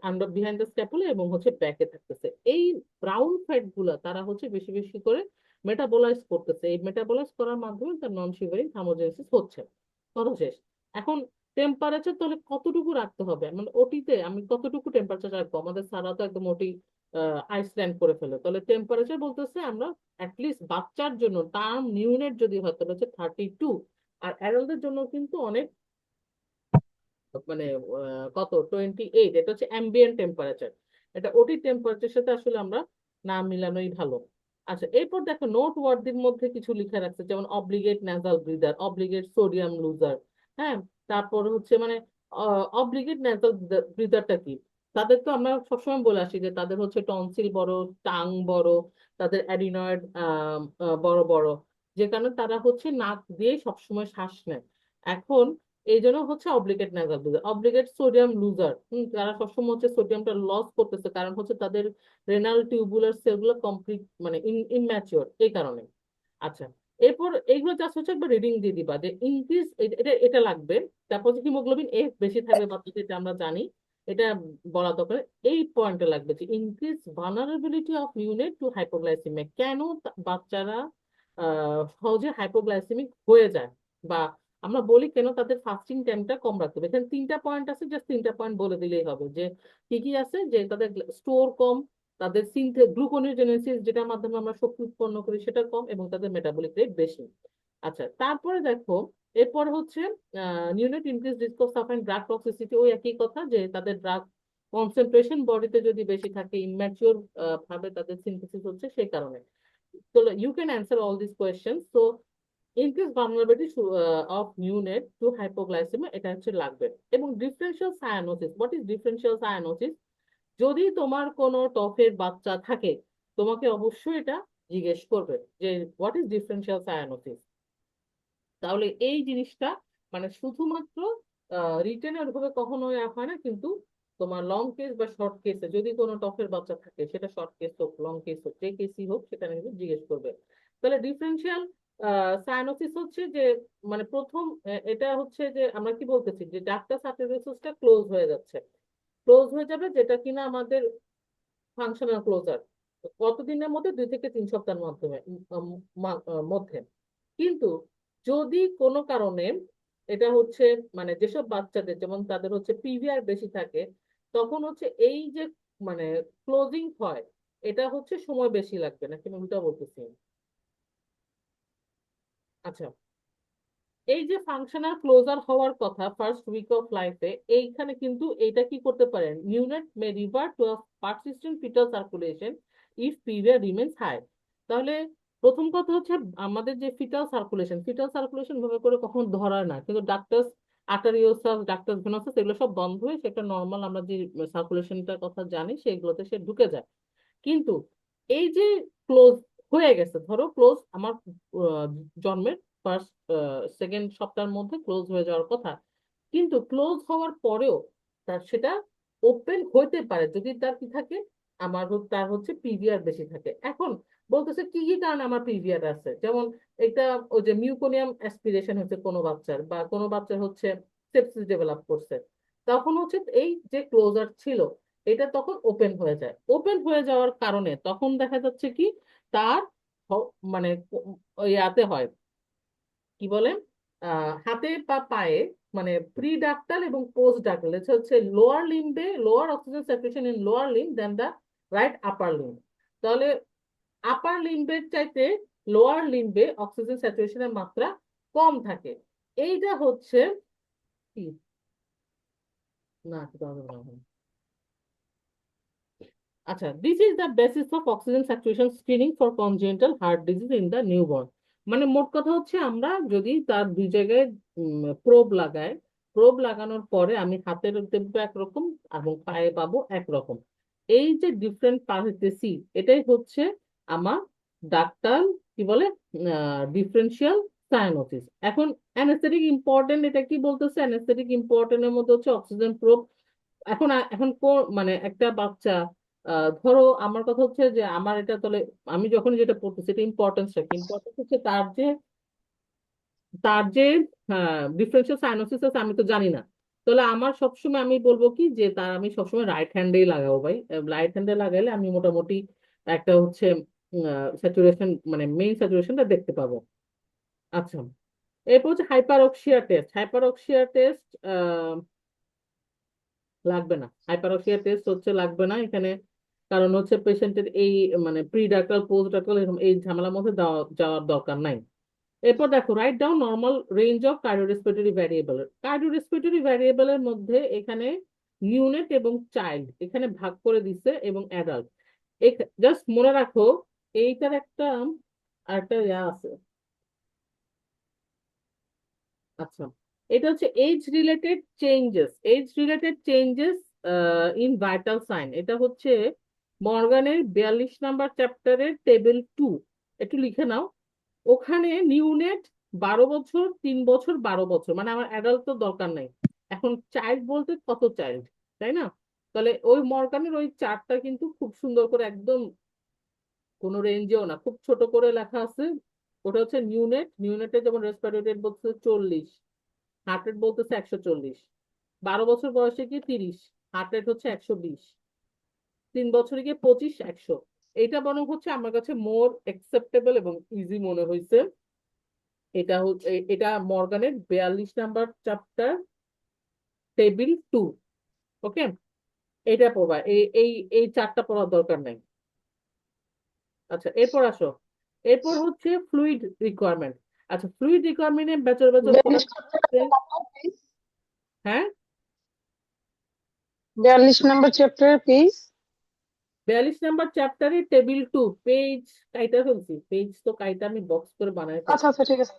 [SPEAKER 1] আন্ডার বিহাইন্ড দ্য স্ক্যাপুলা, এবং হচ্ছে ব্যাকে থাকতেছে। এই ব্রাউন ফ্যাট গুলা তারা হচ্ছে বেশি বেশি করে মেটাবোলাইজ করতেছে, এই মেটাবোলাইজ করার মাধ্যমে তার নন শিভারিং থার্মোজেনিসিস হচ্ছে। কথা শেষ। এখন টেম্পারেচার তাহলে কতটুকু রাখতে হবে, মানে ওটিতে আমি কতটুকু টেম্পারেচার রাখবো? আমাদের সারা তো একদম ওটি আইসল্যান্ড করে ফেলে। তাহলে টেম্পারেচার বলতেছে আমরা অ্যাটলিস্ট বাচ্চার জন্য টার্ম নিউনেট যদি হয় তাহলে হচ্ছে 32, আর অ্যাডাল্টদের জন্য কিন্তু অনেক মানে কত 28, এটা হচ্ছে অ্যাম্বিয়েন্ট টেম্পারেচার। এটা ওটি টেম্পারেচার সাথে আসলে আমরা না মিলানোই ভালো। আচ্ছা, এরপর দেখো নোট ওয়ার্ডের মধ্যে কিছু লিখে রাখছে, যেমন obligate nasal breather, obligate sodium loser. হ্যাঁ, তারপর হচ্ছে মানে অব্লিগেট ন্যাজাল ব্রিদারটা কি? তাদের তো আমরা সবসময় বলে আসি যে তাদের হচ্ছে টনসিল বড়, টাং বড়, তাদের অ্যাডিনয়েড বড় বড়, যে কারণে তারা হচ্ছে নাক দিয়ে সবসময় শ্বাস নেয়। এখন এই জন্য হচ্ছে obligate nasal breather. Obligate sodium loser, তারা সবসময় হচ্ছে সোডিয়ামটা লস করতেছে, কারণ হচ্ছে তাদের রেনাল টিউবুলার সেলগুলো কমপ্লিট মানে ইনম্যাচিওর, এই কারণে। আচ্ছা, এরপর এইগুলো জাস্ট হচ্ছে একবার রিডিং দিয়ে দিবা যে ইনক্রিজ, এটা এটা লাগবে। তারপর হচ্ছে হিমোগ্লোবিন এফ বেশি থাকবে বাচ্চাদের, এটা আমরা জানি, এটা বলা দরকার। এই পয়েন্টে লাগবে যে increase vulnerability of unit to hypoglycaemia, কেন বাচ্চারা সহজে হাইপোগ্লাইসেমিক হয়ে যায়, বা আমরা বলি কেন তাদের ফাস্টিং টাইমটা কম রাখতে হবে। এখানে 3টা পয়েন্ট আছে, জাস্ট 3টা পয়েন্ট বলে দিলেই হবে যে কি কি আছে। যে তাদের স্টোর কম, তাদের গ্লুকোনিওজেনেসিস যেটার মাধ্যমে আমরা শক্তি উৎপন্ন করি সেটা কম, এবং তাদের মেটাবলিক রেট বেশি। আচ্ছা, তারপরে দেখো এরপর হচ্ছে neonate increase risk of suffering drug toxicity, ওই একই কথা যে তাদের ড্রাগ কনসেন্ট্রেশন বডিতে যদি বেশি থাকে, ইম্যাচিওর ভাবে তাদের সিনথেসিস হচ্ছে সেই কারণে। So you can answer all these questions. So increased vulnerability of unit to hypoglycemia, এটা হচ্ছে লাগবে। এবং differential cyanosis, what is differential cyanosis? যদি তোমার কোনো টফের বাচ্চা থাকে, তোমাকে অবশ্যই এটা জিজ্ঞেস করবে যে হোয়াট ইজ ডিফারেন্সিয়াল সায়ানোসিস। তাহলে এই জিনিসটা মানে শুধুমাত্র রিটেনে ওইভাবে কখনো হয় না, কিন্তু তোমার লং কেস বা শর্ট কেসে যদি কোনো টফের বাচ্চা থাকে, সেটা শর্ট কেস হোক লং কেস হোক যে কেসই হোক, সেটা কিন্তু জিজ্ঞেস করবে। তাহলে ডিফারেন্সিয়াল সায়ানোসিস হচ্ছে যে মানে প্রথম এটা হচ্ছে যে আমরা কি বলতেছি যে ডাক্তার ক্লোজ হয়ে যাচ্ছে, ক্লোজ হয়ে যাবে, যেটা কিনা আমাদের ফাংশনাল ক্লোজার। কতদিনের মধ্যে, 2 থেকে 3 সপ্তাহের মাধ্যমে মধ্যে। কিন্তু যদি কোনো কারণে এটা হচ্ছে মানে যেসব বাচ্চাদের যেমন তাদের হচ্ছে পিভিআর বেশি থাকে, তখন হচ্ছে এই যে মানে ক্লোজিং হয়, এটা হচ্ছে সময় বেশি লাগবে, নাকি আমি উল্টা বলতেছি? আচ্ছা, এই যে ফাংশনাল ক্লোজার হওয়ার কথা ফার্স্ট উইক অফ লাইফে, এইখানে কিন্তু এইটা কি করতে পারেন, neonate may revert to a persistent fetal circulation if PVR remains high. তাহলে প্রথম কথা হচ্ছে আমাদের যে ফিটাল সার্কুলেশন ভাবে করে কখন ধরায় না, কিন্তু ডাক্টার্স আর্টারিওসাস, ডাক্টার্স ভেনোসাস এগুলো সব বন্ধ হয়ে সেটা নর্মাল আমরা যে সার্কুলেশনটার কথা জানি সেগুলোতে সে ঢুকে যায়। কিন্তু এই যে ক্লোজ হয়ে গেছে, ধরো ক্লোজ আমার আহ, জন্মের ফার্স্ট সেকেন্ড সপ্তাহের মধ্যে ক্লোজ হয়ে যাওয়ার কথা, কিন্তু ক্লোজ হওয়ার পরেও তার সেটা ওপেন হইতে পারে যদি তার কি থাকে, তার হচ্ছে পিভিআর বেশি থাকে। এখন বলতেছে কি কি কারণে আমার পিভিআর আছে, যেমন এটা ওই যে মিউকোনিয়াম অ্যাসপিরেশন হচ্ছে কোনো বাচ্চার, বা কোনো বাচ্চার হচ্ছে সেপসিস ডেভেলপ করছে, তখন হচ্ছে এই যে ক্লোজার ছিল এটা তখন ওপেন হয়ে যায়। ওপেন হয়ে যাওয়ার কারণে তখন দেখা যাচ্ছে কি তার মানে ইয়াতে হয়, কি বলে, হাতে বা পায়ে, মানে প্রি ডাক্টাল এবং পোস্ট ডাক্টাল, এটা হচ্ছে লোয়ার লিম্বে, lower oxygen saturation in lower limb then the right upper limb. তাহলে আপার লিম্বের চাইতে লোয়ার লিম্বে অক্সিজেন স্যাচুরেশনের মাত্রা কম থাকে। এইটা হচ্ছে কি, না এটা হবে না। আচ্ছা, this is the basis of oxygen saturation screening for congenital heart disease in the newborn. মানে মোট কথা হচ্ছে আমরা যদি তার দুই জায়গায় প্রোব লাগাই, প্রোব লাগানোর পরে আমি হাতের দেখবো একরকম এবং পায়ে পাবো একরকম। এই যে ডিফারেন্ট পাইতেছি, এটাই হচ্ছে আমার ডাক্তার কি বলে ডিফারেন্সিয়াল সায়ানোসিস। এখন অ্যানেস্থেটিক ইম্পর্টেন্ট, এটা কি বলতেছে, অ্যানেস্থেটিক ইম্পর্টেন্টের মধ্যে হচ্ছে অক্সিজেন প্রোব। এখন এখন মানে একটা বাচ্চা, ধরো আমার কথা হচ্ছে যে আমার এটা তাহলে আমি যখন যেটা পড়তেছি এটা ইম্পর্টেন্সটা কি, ইম্পর্টেন্স হচ্ছে তার যে ডিফারেন্সিয়াল সাইনোসিস আছে আমি তো জানি না। তাহলে আমার সবসময় আমি বলবো কি যে তার আমি সবসময় রাইট হ্যান্ডেই লাগাবো ভাই। রাইট হ্যান্ডে লাগাইলে আমি মোটামুটি একটা হচ্ছে স্যাচুরেশন মানে মেইন স্যাচুরেশনটা দেখতে পাবো। আচ্ছা, এরপর হচ্ছে হাইপারক্সিয়া টেস্ট। হাইপারক্সিয়া টেস্ট লাগবে না, হাইপারক্সিয়া টেস্ট হচ্ছে লাগবে না এখানে, কারণ হচ্ছে পেশেন্টের এই মানে প্রি ডাক্টাল পোস্ট ডাক্টাল এরকম এই ঝামেলার মধ্যে যাওয়ার দরকার নাই। এরপর দেখো, write down normal range of cardiorespiratory variable. Cardiorespiratory ভ্যারিয়েবলের মধ্যে এখানে নিউনেট এবং চাইল্ড এখানে ভাগ করে দিচ্ছে এবং অ্যাডাল্ট। জাস্ট মনে রাখো এইটার একটা আরেকটা ইয়া আছে। আচ্ছা, এটা হচ্ছে age related changes in vital sign. এটা হচ্ছে মর্গানের 42 নাম্বার চ্যাপ্টারের টেবিল 2, একটু লিখে নাও। ওখানে নিউনেট 12 বছর, 3 বছর, 12 বছর, মানে আমার অ্যাডাল্ট তো দরকার নাই। এখন চাইল্ড বলতে কত চাইল্ড, তাই না? তাহলে ওই মর্গানের ওই চার্টটা কিন্তু খুব সুন্দর করে একদম কোনো রেঞ্জেও না, খুব ছোট করে লেখা আছে। ওটা হচ্ছে নিউনেটে যেমন রেসপিরেটরি রেট বলছে 40, হার্ট রেট বলতেছে 140। 12 বছর বয়সে গিয়ে 30, হার্ট রেট হচ্ছে 120। 3 বছরে গিয়ে 25, 100। এটা বরং হচ্ছে আমার কাছে মোর অ্যাকসেপ্টেবল এবং ইজি মনে হয়েছে। এটা হচ্ছে এটা মর্গানের 42 নাম্বার চ্যাপ্টার টেবিল 2। ওকে, এটা পড়বা, এই এই এই চারটা পড়ার দরকার নাই। আচ্ছা, এরপর আসো, এরপর হচ্ছে ফ্লুইড রিকোয়ারমেন্ট। আচ্ছা, ফ্লুইড রিকোয়ারমেন্টে বেচর বেচর পড়া।
[SPEAKER 3] 42
[SPEAKER 1] হ্যাঁ,
[SPEAKER 3] নম্বর চ্যাপ্টার প্লিজ।
[SPEAKER 1] 42 নাম্বার চ্যাপ্টারে টেবিল 2, পেজ কাইটা ফেলছি, পেজ তো কাইটা আমি বক্স করে বানাই
[SPEAKER 3] আচ্ছা
[SPEAKER 1] ফেলছি।
[SPEAKER 3] আচ্ছা ঠিক আছে।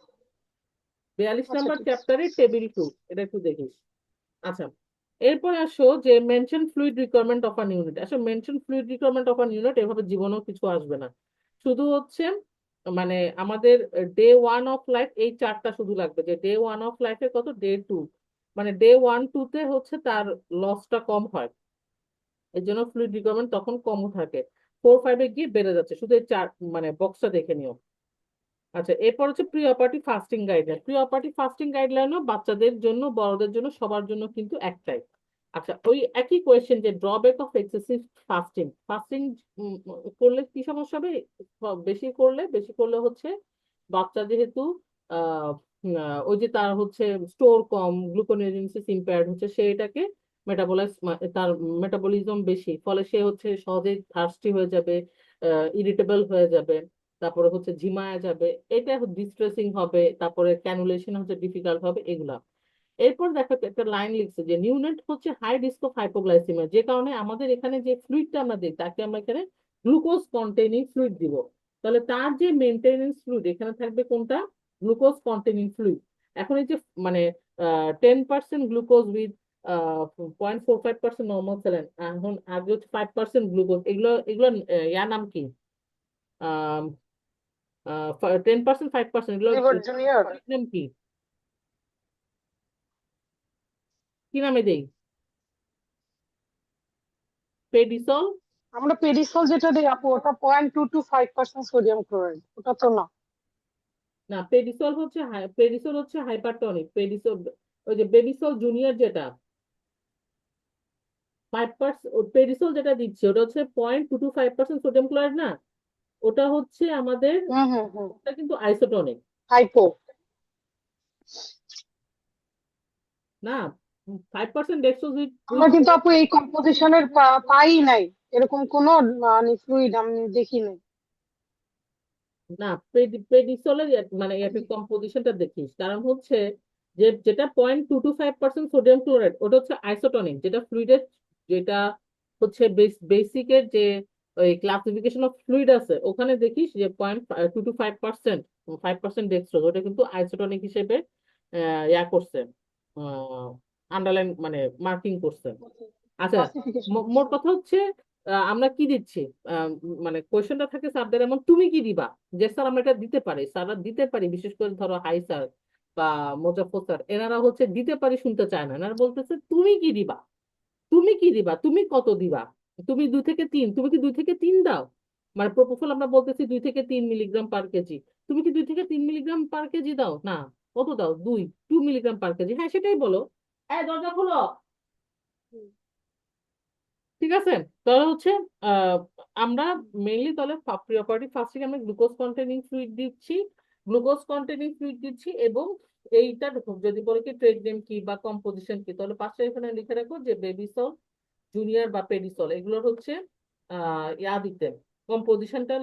[SPEAKER 1] 42
[SPEAKER 3] আচ্ছা
[SPEAKER 1] নাম্বার
[SPEAKER 3] ঠিক আছে।
[SPEAKER 1] চ্যাপ্টারে টেবিল 2, এটা একটু দেখিস। আচ্ছা, এরপর আসো যে maintenance fluid requirement of an unit. আসলে maintenance fluid requirement of an unit এভাবে জীবনেও কিছু আসবে না, শুধু হচ্ছে মানে আমাদের ডে 1 অফ লাইফ এই চারটা শুধু লাগবে, যে ডে 1 অফ লাইফে কত, ডে 2, মানে ডে 1, 2-তে হচ্ছে তার লসটা কম হয়, এর জন্য ফ্লুইড রিকোয়ারমেন্ট তখন কম থাকে। 4-5-এ গিয়ে বেড়ে যাচ্ছে, শুধু এই চার মানে বক্সটা দেখে নিও। আচ্ছা, এরপর হচ্ছে pre operative fasting guideline. Pre operative fasting গাইডলাইনও বাচ্চাদের জন্য, বড়দের জন্য, সবার জন্য কিন্তু একটাই। আচ্ছা, ওই একই কোয়েশ্চেন যে drawback of excessive fasting. Fasting করলে কি সমস্যা হবে? বেশি করলে হচ্ছে বাচ্চা যেহেতু আহ ওই যে তার হচ্ছে স্টোর কম, গ্লুকোনিওজেনেসিস ইম্পেয়ার্ড হচ্ছে, সে এটাকে মেটাবলাইজ, তার মেটাবলিজম বেশি, ফলে সে হচ্ছে সহজেই থার্স্টি হয়ে যাবে, ইরিটেবল হয়ে যাবে, তারপরে হচ্ছে ঝিমায় যাবে, এটা ডিস্ট্রেসিং হবে, তারপরে ক্যানুলেশন হচ্ছে ডিফিকাল্ট হবে, এগুলা। এরপর দেখো একটা লাইন লিখছে যে নিউনেট হচ্ছে হাই রিস্ক অফ হাইপোগ্লাইসিমিয়া, যে কারণে আমাদের এখানে যে ফ্লুইডটা আমরা দিই তাকে আমরা এখানে গ্লুকোজ কন্টেইনিং ফ্লুইড দিব। তাহলে তার যে মেনটেনেন্স ফ্লুইড এখানে থাকবে কোনটা? Glucose containing fluid. এখন এই যে মানে 10% গ্লুকোজ উইথ 0.45% নর্মাল স্যালাইন, এখন আগে হচ্ছে 5% গ্লুকোজ, এগুলো এগুলো ইয়ার নাম কি? 10%, 5%, এগুলো
[SPEAKER 3] লিভার জুনিয়র।
[SPEAKER 1] নাম কি? কি নামে দেই? পেডিসল?
[SPEAKER 3] আমরা পেডিসল যেটা দিই আপু, ওটা 0.225% সোডিয়াম ক্লোরাইড, ওটা তো না।
[SPEAKER 1] না, পেডিসল হচ্ছে হাইপারটনিক পেডিসল। ওই যে বেবিসল জুনিয়র যেটা 5%, পেডিসল যেটা দিচ্ছে ওটা হচ্ছে 0.225% সোডিয়াম ক্লোরাইড না, ওটা হচ্ছে আমাদের,
[SPEAKER 3] হুম হুম হুম।
[SPEAKER 1] ওটা কিন্তু আইসোটনিক
[SPEAKER 3] হাইপো।
[SPEAKER 1] না। 5% ডেক্সট্রোজ
[SPEAKER 3] আমরা
[SPEAKER 1] উইথ,
[SPEAKER 3] কিন্তু আপু এই কম্পোজিশনের পাই নাই, এরকম কোন মানে ফ্লুইড আমি দেখি নাই।
[SPEAKER 1] না, পেডিসলের মানে কম্পোজিশনটা দেখিস, কারণ হচ্ছে যে যেটা 0.225% সোডিয়াম ক্লোরাইড ওটা হচ্ছে আইসোটনিক, যেটা ফ্লুইডের, যেটা হচ্ছে বেসিকের যে ওই ক্লাসিফিকেশন অফ ফ্লুইড আছে ওখানে দেখিস যে 0.225%, 5% ডেক্সট্রোজ, ওটা কিন্তু আইসোটনিক হিসেবে ইয়া করছে, আন্ডারলাইন মানে মার্কিং করছে। আচ্ছা,
[SPEAKER 3] ক্লাসিফিকেশন।
[SPEAKER 1] মোট কথা হচ্ছে আমরা কি দিচ্ছি, মানে কোয়েশ্চেনটা থাকে স্যারদের এমন, তুমি কি দিবা? যে স্যার আমরা এটা দিতে পারি, স্যাররা দিতে পারি, বিশেষ করে ধরো হাই স্যার বা মোজাফফর স্যার, এনারা হচ্ছে দিতে পারি শুনতে চায় না, এনারা বলতেছে তুমি কি দিবা, তুমি কি দিবা, তুমি কত দিবা, তুমি 2 থেকে 3, তুমি কি 2 থেকে 3 দাও? মানে প্রপোফল আমরা বলতেছি 2 থেকে 3 মিলিগ্রাম পার কেজি, তুমি কি 2 থেকে 3 মিলিগ্রাম পার কেজি দাও না? কত দাও? 2 মিলিগ্রাম পার কেজি, হ্যাঁ সেটাই বলো। দরজা খোলো। ঠিক আছে, তাহলে হচ্ছে আহ, আমরা মেইনলি তাহলে প্রি অপারেটিভ ফাস্টিং আমরা গ্লুকোজ কন্টেনিং ফ্লুইড দিচ্ছি, এবং এইটা দেখো, যদি বলে কি ট্রেড নেম কি বা কম্পোজিশন কি, তাহলে পাশে এখানে লিখে রাখো যে বেবিসল জুনিয়র বা পেডিসল, এগুলোর হচ্ছে ইয়া দিতে, কম্পোজিশনটা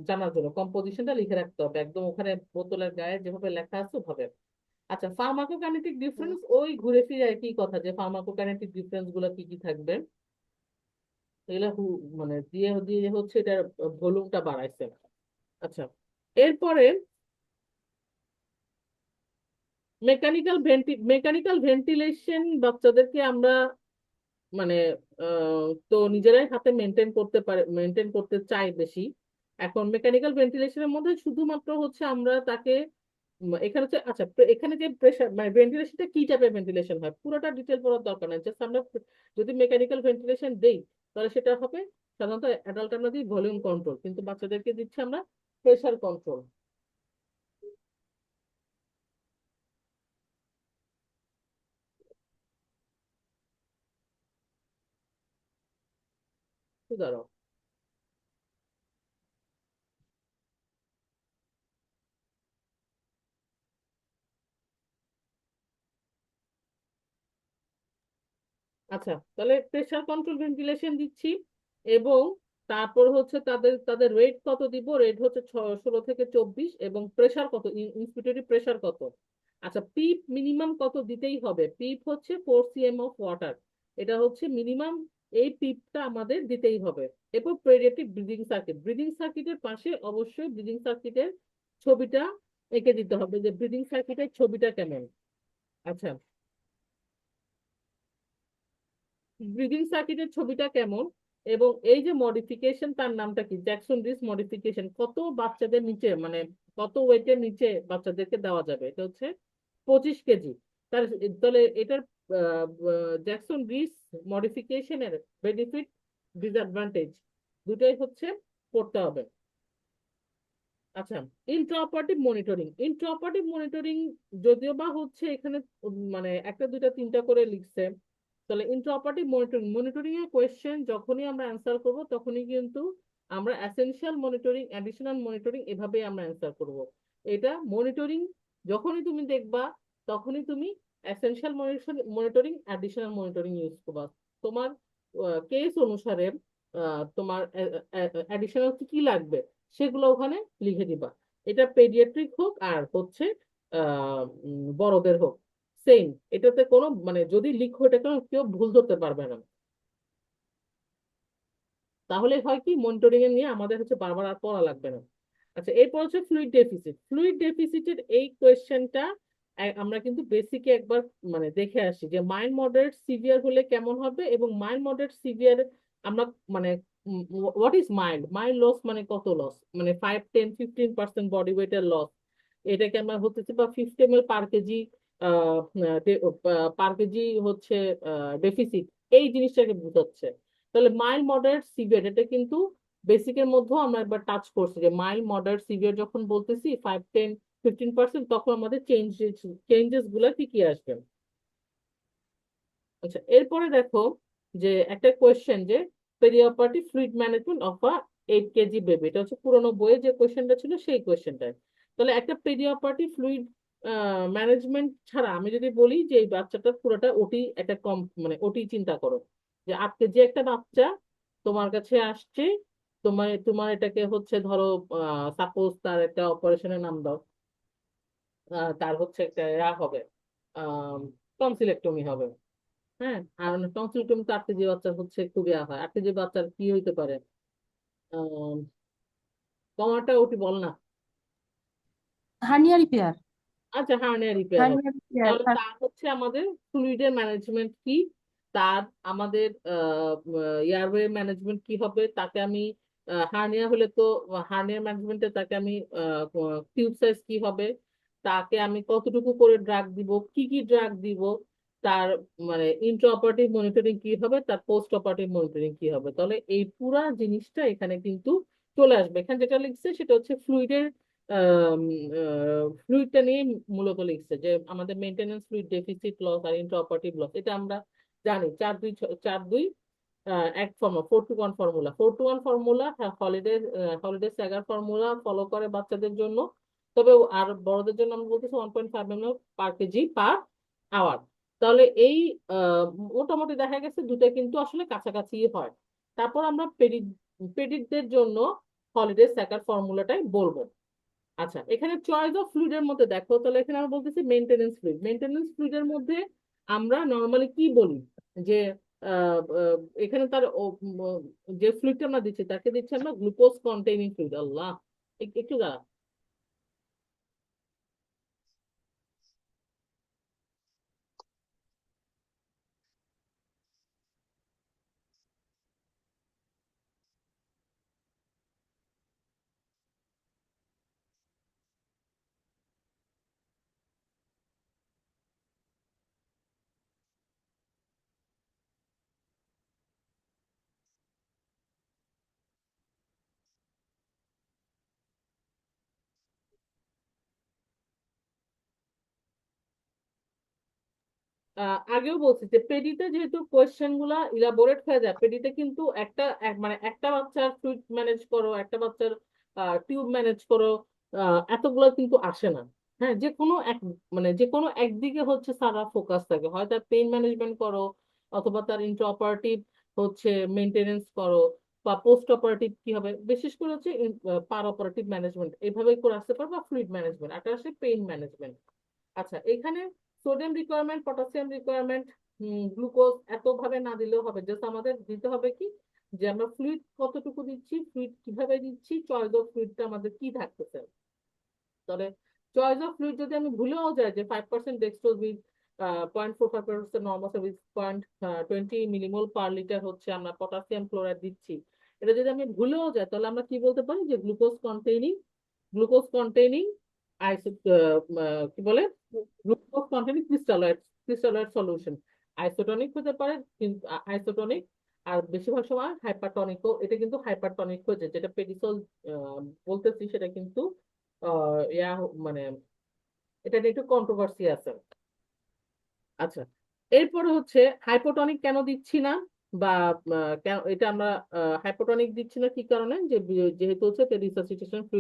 [SPEAKER 1] জানার জন্য কম্পোজিশনটা লিখে রাখতে হবে একদম ওখানে বোতলের গায়ে যেভাবে লেখা আছে ওভাবে। আচ্ছা, ফার্মাকোকাইনেটিক ডিফারেন্স, ওই ঘুরে ফিরে একই কথা যে ফার্মাকোকাইনেটিক ডিফারেন্স গুলো কি কি থাকবে, এগুলা মানে দিয়ে দিয়ে হচ্ছে এটার ভলিউমটা বাড়াইছে। আচ্ছা, এরপরে মেকানিক্যাল ভেন্টিলেশন বাচ্চাদেরকে আমরা মানে তো নিজেরাই হাতে মেনটেন করতে চাই বেশি। এখন মেকানিক্যাল ভেন্টিলেশনের মধ্যে শুধুমাত্র হচ্ছে আমরা তাকে এখানে হচ্ছে, আচ্ছা এখানে যে প্রেশার মানে ভেন্টিলেশনটা কি টাইপের ভেন্টিলেশন হয় পুরোটা ডিটেল পড়ার দরকার নেই, জাস্ট আমরা যদি মেকানিক্যাল ভেন্টিলেশন দেই তাহলে সেটা হবে সাধারণত অ্যাডাল্ট আমরা দিই ভলিউম কন্ট্রোল, কিন্তু বাচ্চাদেরকে দিচ্ছি আমরা প্রেশার কন্ট্রোল। দাঁড়াও। আচ্ছা, তাহলে প্রেসার কন্ট্রোল ভেন্টিলেশন দিচ্ছি, এবং তারপর হচ্ছে তাদের তাদের রেট কত দিব? রেট হচ্ছে 16 থেকে 24, এবং প্রেসার কত, ইন্সপিরেটরি প্রেসার কত? আচ্ছা, পিপ মিনিমাম কত দিতেই হবে? পিপ হচ্ছে 4 cm অফ ওয়াটার, এটা হচ্ছে মিনিমাম, এই পিপটা আমাদের দিতেই হবে। এরপর পেডিয়াট্রিক ব্রিদিং সার্কিটের পাশে অবশ্যই ব্রিদিং সার্কিটের ছবিটা এঁকে দিতে হবে যে ব্রিদিং সার্কিটের ছবিটা কেমন। আচ্ছা, ব্রিদিং সার্কিটের ছবিটা কেমন, এবং এই যে মডিফিকেশন তার নামটা কি, জ্যাকসন রিস মডিফিকেশন, কত বাচ্চাদের নিচে মানে কত ওয়েটের নিচে বাচ্চাদেরকে দেওয়া যাবে, এটা হচ্ছে 25 কেজি। তার তাহলে এটার জ্যাকসন রিস মডিফিকেশনের বেনিফিট ডিসঅ্যাডভান্টেজ দুটোই হচ্ছে পড়তে হবে। আচ্ছা, ইন্ট্রাঅপারেটিভ মনিটরিং যদিও বা হচ্ছে এখানে মানে একটা দুইটা তিনটা করে লিখছে, তাহলে ইন্ট্রাঅপারেটিভ মনিটরিং, মনিটরিং এর কোয়েশ্চেন যখনই আমরা অ্যান্সার করব তখনই কিন্তু আমরা এসেনশিয়াল মনিটরিং, অ্যাডিশনাল মনিটরিং এভাবে আমরা অ্যান্সার করব। এটা মনিটরিং যখনই তুমি দেখবা তখনই তুমি essential monitoring, additional monitoring use করবা। তোমার কেস অনুসারে তোমার অ্যাডিশনাল কি কি লাগবে সেগুলো ওখানে লিখে দিবা। এটা পেডিয়াট্রিক হোক আর হচ্ছে বড়দের হোক, সেম। এটাতে কোনো মানে যদি লিখো এটা কেউ ভুল ধরতে পারবে না। তাহলে হয় কি, মনিটরিং এ নিয়ে আমাদের হচ্ছে বারবার আর পড়া লাগবে না। আচ্ছা, এরপর হচ্ছে ফ্লুইড ডেফিসিট। ফ্লুইড ডেফিসিটের এই কোয়েশ্চেনটা আমরা কিন্তু বেসিকে একবার মানে দেখে আসি যে মাইল্ড মডারেট সিভিয়ার হলে কেমন হবে, এবং মাইল্ড মডারেট সিভিয়ার আমরা মানে what is mild, mild loss মানে কত লস, মানে 5, 10, 15% বডি ওয়েটের লস। এটাকে আমরা হতেছে বা 50 ml পার কেজি পার কেজি হচ্ছে ডেফিসিট, এই জিনিসটাকে বোঝাচ্ছে। তাহলে মাইল্ড মডারেট সিভিয়ার এটা কিন্তু বেসিকের মধ্যেও আমরা একবার টাচ করছি যে মাইল্ড মডারেট সিভিয়ার যখন বলতেছি 5, 10, 15%, তখন আমাদের চেঞ্জেস গুলা কি কি আসবে। আচ্ছা, এরপরে দেখো যে একটা কোয়েশ্চেন যে perioperative fluid management of a 8 kg baby, এটা হচ্ছে পুরোনো বইয়ে যে কোয়েশ্চেনটা ছিল সেই কোয়েশ্চেনটা। তাহলে একটা পেরিওপার্টি ফ্লুইড ম্যানেজমেন্ট ছাড়া আমি যদি বলি যে এই বাচ্চাটা পুরোটা ওটি একটা কম মানে ওটি চিন্তা করো যে 8 kg একটা বাচ্চা তোমার কাছে আসছে, তোমার তোমার এটাকে হচ্ছে ধরো সাপোজ তার একটা অপারেশনের নাম দাও, তার হচ্ছে একটা হবে টনসিলেক্টমি হবে। হ্যাঁ, আর টনসিলটমি তো 8 কেজি বাচ্চার হচ্ছে খুবই হয়। 8 কেজি বাচ্চার কি হইতে পারে, আহ কমাটা ওটি বল না।
[SPEAKER 2] Hernia repair.
[SPEAKER 1] আচ্ছা, হার্নিয়া রিপেয়ার হবে।
[SPEAKER 2] Hernia repair.
[SPEAKER 1] তাহলে তার হচ্ছে আমাদের ফ্লুইডের ম্যানেজমেন্ট কি, তার আমাদের এয়ারওয়ে ম্যানেজমেন্ট কি হবে, তাকে আমি হার্নিয়া হলে তো হার্নিয়া ম্যানেজমেন্টে তাকে আমি টিউব সাইজ কি হবে, তাকে আমি কতটুকু করে ড্রাগ দিব, কি কি ড্রাগ দিব, তার মানে ইন্ট্রা অপারেটিভ মনিটরিং কি হবে, তার পোস্ট অপারেটিভ মনিটরিং কি হবে। তাহলে এই পুরা জিনিসটা এখানে কিন্তু চলে আসবে। এখানে যেটা লিখছে সেটা হচ্ছে ফ্লুইডের ফ্লুইডটা নিয়ে মূলত লিখছে যে আমাদের মেনটেনেন্স ফ্লুইড ডেফিসিট লস আর ইন্ট্রাঅপারেটিভ লস, এটা আমরা জানি 4-2 এক formula, 4-to-1 formula. 4-to-1 formula Holliday Segar formula follow করে বাচ্চাদের জন্য, তবে আর বড়দের জন্য আমরা বলতেছি 1.5 ml পার কেজি পার আওয়ার। তাহলে এই আহ, মোটামুটি দেখা গেছে দুটো কিন্তু আসলে কাছাকাছি হয়। তারপর আমরা পেডিটদের জন্য হলিডে স্যাগার ফর্মুলাটাই বলবো। আচ্ছা, এখানে চয়েস অফ ফ্লুইড এর মধ্যে দেখো, তাহলে এখানে আমরা বলতেছি মেইনটেনেন্স ফ্লুইড। মেইনটেনেন্স ফ্লুইড এর মধ্যে আমরা নর্মালি কি বলি যে এখানে তার যে ফ্লুইডটা আমরা দিচ্ছি তাকে দিচ্ছি আমরা গ্লুকোজ কন্টেইনিং ফ্লুইড। আল্লাহ, একটু দাঁড়া। আগেও বলছি যে পেডিতে যেহেতু কোয়েশ্চেন গুলা ইলাবোরেট হয়ে যায়, পেডিতে কিন্তু মানে একটা বাচ্চার ফ্লুইড ম্যানেজ করো, একটা বাচ্চার টিউব ম্যানেজ করো, এতগুলো কিন্তু আসে না। হ্যাঁ, যে কোনো এক মানে যে কোনো একদিকে হচ্ছে সারা ফোকাস থাকে, হয় তার পেইন ম্যানেজমেন্ট করো, অথবা তার ইন্ট্রা হচ্ছে মেনটেনেন্স করো, বা পোস্ট অপারেটিভ কি হবে, বিশেষ করে হচ্ছে পার অপারেটিভ ম্যানেজমেন্ট এভাবে করে আসতে পারো, বা ফ্লুইড ম্যানেজমেন্ট, একটা আসে পেইন ম্যানেজমেন্ট। আচ্ছা, এখানে sodium requirement, potassium requirement, glucose এত ভাবে না দিলেও হবে, জাস্ট আমাদের দিতে হবে কি যে আমরা ফ্লুইড কতটুকু দিচ্ছি, ফ্লুইড কিভাবে দিচ্ছি, চয়েস অফ ফ্লুইডটা আমাদের কি থাকতেছে। তাহলে চয়েস অফ ফ্লুইড যদি আমি ভুলেও যাই যে 5% dextrose with 0.45% normal with 0.20 millimole per litre হচ্ছে আমরা পটাশিয়াম ক্লোরাইড দিচ্ছি, এটা যদি আমি ভুলেও যাই তাহলে আমরা কি বলতে পারি যে গ্লুকোজ কন্টেইনিং কি বলে, glucose containing crystalloid solution. Isotonic হতে পারে, কিন্তু আইসোটনিক আর বেশিরভাগ সময় হাইপারটনিকও, এটা কিন্তু হাইপারটনিক হয়েছে, যেটা পেডিসল বলতেছি সেটা কিন্তু মানে এটা নিয়ে একটু কন্ট্রোভার্সি আছে। আচ্ছা, এরপরে হচ্ছে হাইপোটনিক কেন দিচ্ছি না, বা এটা আমরা হাইপোটনিক দিচ্ছি না কি কারণে, যে যেহেতু হচ্ছে রিসাসিটেশন